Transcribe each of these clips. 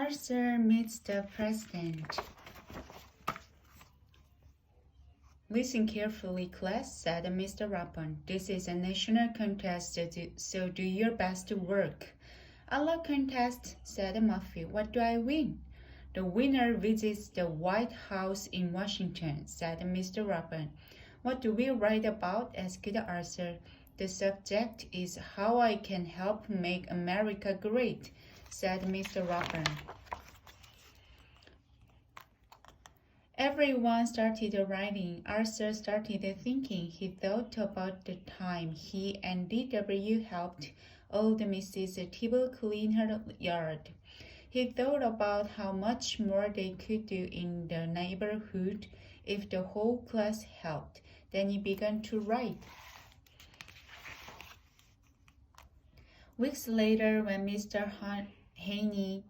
Arthur meets the president. Listen carefully, class, said Mr. Rapon. This is a national contest, so do your best to work. I love contests, said Muffy. What do I win? The winner visits the White House in Washington, said Mr. Rapon. What do we write about? asked Arthur. The subject is how I can help make America great, said Mr. Rapon. Everyone started writing. Arthur started thinking. He thought about the time he and D.W. helped old Mrs. Tibble clean her yard. He thought about how much more they could do in the neighborhood if the whole class helped. Then he began to write. Weeks later, when Mr. Haney,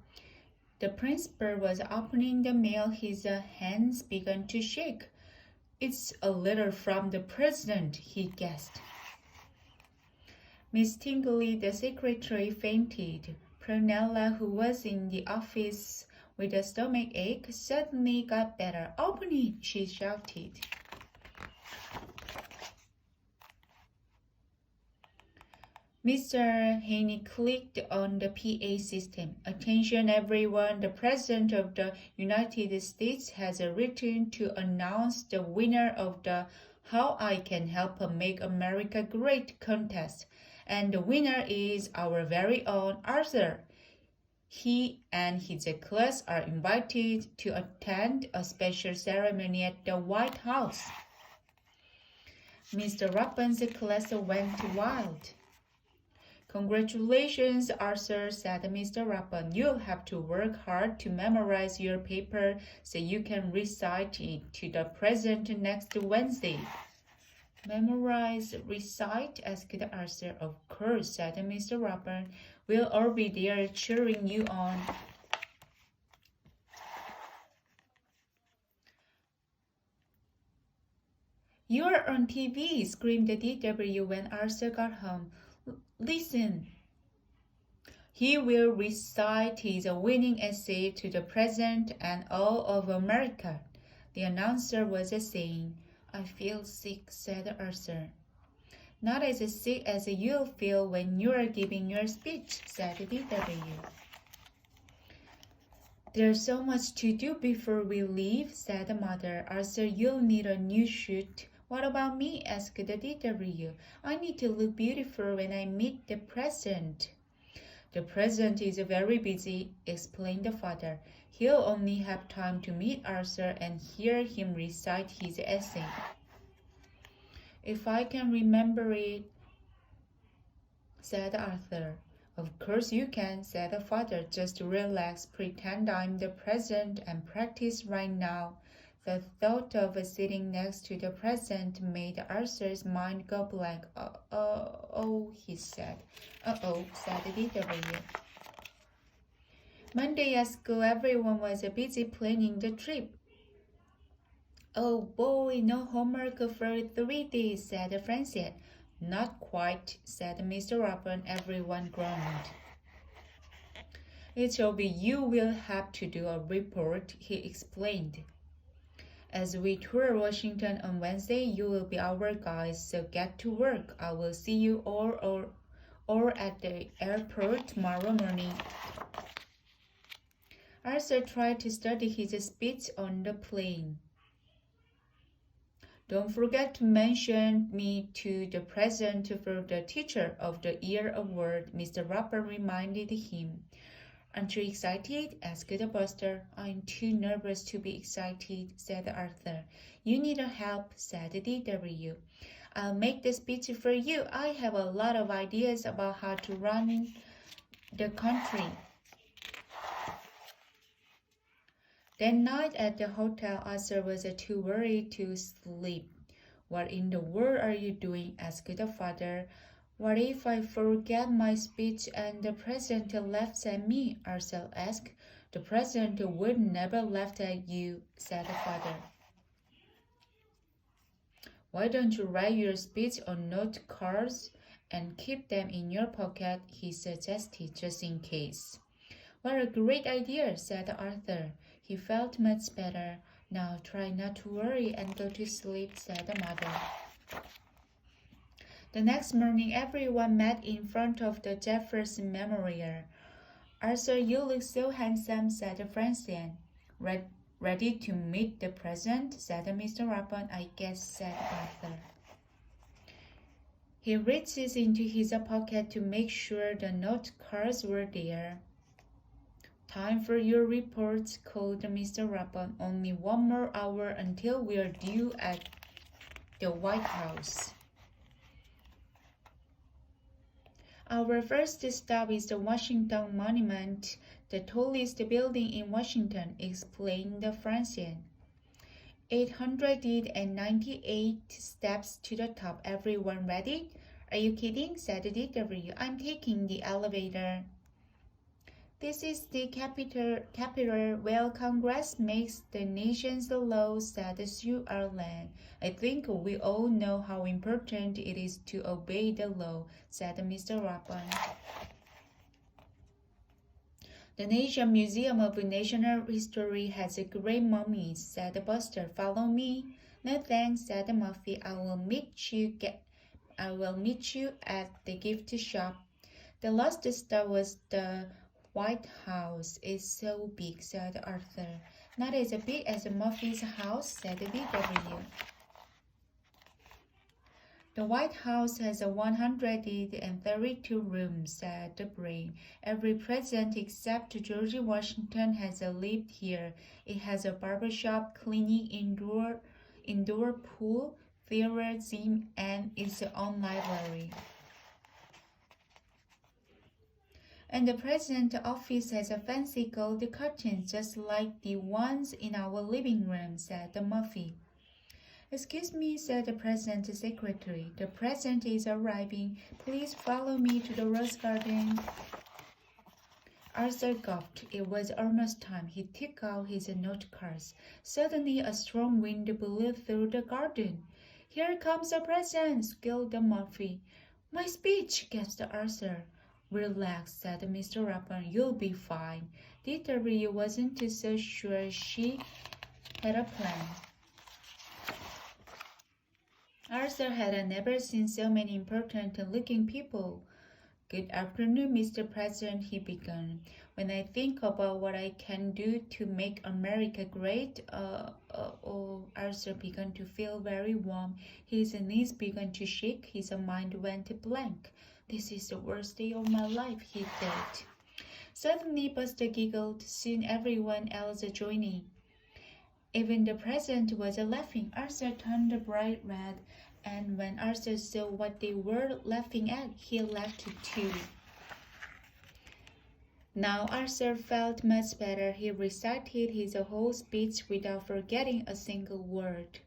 the principal, was opening the mail, his hands began to shake. It's a letter from the president, he guessed. Miss Tingley, the secretary, fainted. Prunella, who was in the office with a stomach ache, suddenly got better. Open it, she shouted. Mr. Haney clicked on the PA system. Attention everyone, the President of the United States has written to announce the winner of the How I Can Help Make America Great contest. And the winner is our very own Arthur. He and his class are invited to attend a special ceremony at the White House. Mr. Rapon's class went wild. Congratulations, Arthur, said Mr. Rapon. You'll have to work hard to memorize your paper so you can recite it to the president next Wednesday. Memorize, recite, asked Arthur. Of course, said Mr. Rapon. We'll all be there cheering you on. You're on TV, screamed D.W. when Arthur got home. Listen. He will recite his winning essay to the President and all of America. The announcer was saying. I feel sick, said Arthur. Not as sick as you'll feel when you're giving your speech, said D.W. There's so much to do before we leave, said Mother. Arthur, you'll need a new suit. What about me? asked D.W. I need to look beautiful when I meet the president. The president is very busy, explained the father. He'll only have time to meet Arthur and hear him recite his essay. If I can remember it, said Arthur. Of course you can, said the father. Just relax, pretend I'm the president and practice right now. The thought of sitting next to the president made Arthur's mind go blank. Oh, he said. Uh-oh, said D.W. Monday at school, everyone was busy planning the trip. Oh boy, no homework for 3 days, said Francie. Not quite, said Mr. Rapon. Everyone groaned. Each of you will have to do a report, he explained. As we tour Washington on Wednesday, you will be our guides, so get to work. I will see you all at the airport tomorrow morning. Arthur tried to study his speech on the plane. Don't forget to mention me to the president for the Teacher of the Year award, Mr. Rapon reminded him. Aren't you excited? asked Buster. I'm too nervous to be excited, said Arthur. You need help, said D.W. I'll make the speech for you. I have a lot of ideas about how to run the country. That night at the hotel, Arthur was too worried to sleep. What in the world are you doing? asked the father. What if I forget my speech and the president laughs at me? Arthur asked. The president would never laugh at you, said the father. Why don't you write your speech on note cards and keep them in your pocket, he suggested, just in case. What a great idea, said Arthur. He felt much better. Now try not to worry and go to sleep, said the mother. The next morning, everyone met in front of the Jefferson Memorial. Arthur, you look so handsome, said Francine. Ready to meet the president, said Mr. Rapon. I guess, said Arthur. He reaches into his pocket to make sure the note cards were there. Time for your report, called Mr. Rapon. Only 1 more hour until we are due at the White House. Our first stop is the Washington Monument, the tallest building in Washington, explained Francine. 898 steps to the top. Everyone ready? Are you kidding? Said D.W. I'm taking the elevator. This is the Capitol where Congress makes the nation's law, said Sue Arlen. I think we all know how important it is to obey the law, said Mr. Rapon. The National Museum of National History has a great mummy, said Buster. Follow me. No thanks, said Muffy. I will meet you at the gift shop. The last stop was the White House. It's so big, said Arthur. Not as big as Muffy's house, said D.W. The White House has 132 rooms, said the brain. Every president except George Washington has lived here. It has a barbershop, clinic, indoor pool, theater, gym, and its own library. And the president's office has a fancy gold curtains just like the ones in our living room, said Muffy. Excuse me, said the president's secretary. The president is arriving. Please follow me to the Rose Garden. Arthur gulped. It was almost time. He took out his note cards. Suddenly, a strong wind blew through the garden. Here comes the president, squealed Muffy. My speech, gasped Arthur. Relax, said Mr. Rapon. You'll be fine. D.W. wasn't so sure she had a plan. Arthur had never seen so many important-looking people. Good afternoon, Mr. President, he began. When I think about what I can do to make America great, Arthur began to feel very warm. His knees began to shake. His mind went blank. This is the worst day of my life, he thought. Suddenly, Buster giggled, soon everyone else joining. Even the president was laughing. Arthur turned bright red, and when Arthur saw what they were laughing at, he laughed too. Now Arthur felt much better. He recited his whole speech without forgetting a single word.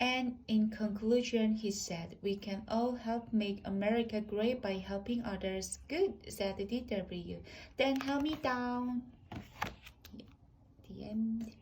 And in conclusion, he said, we can all help make America great by helping others. Good, said D.W. Then help me down. The end.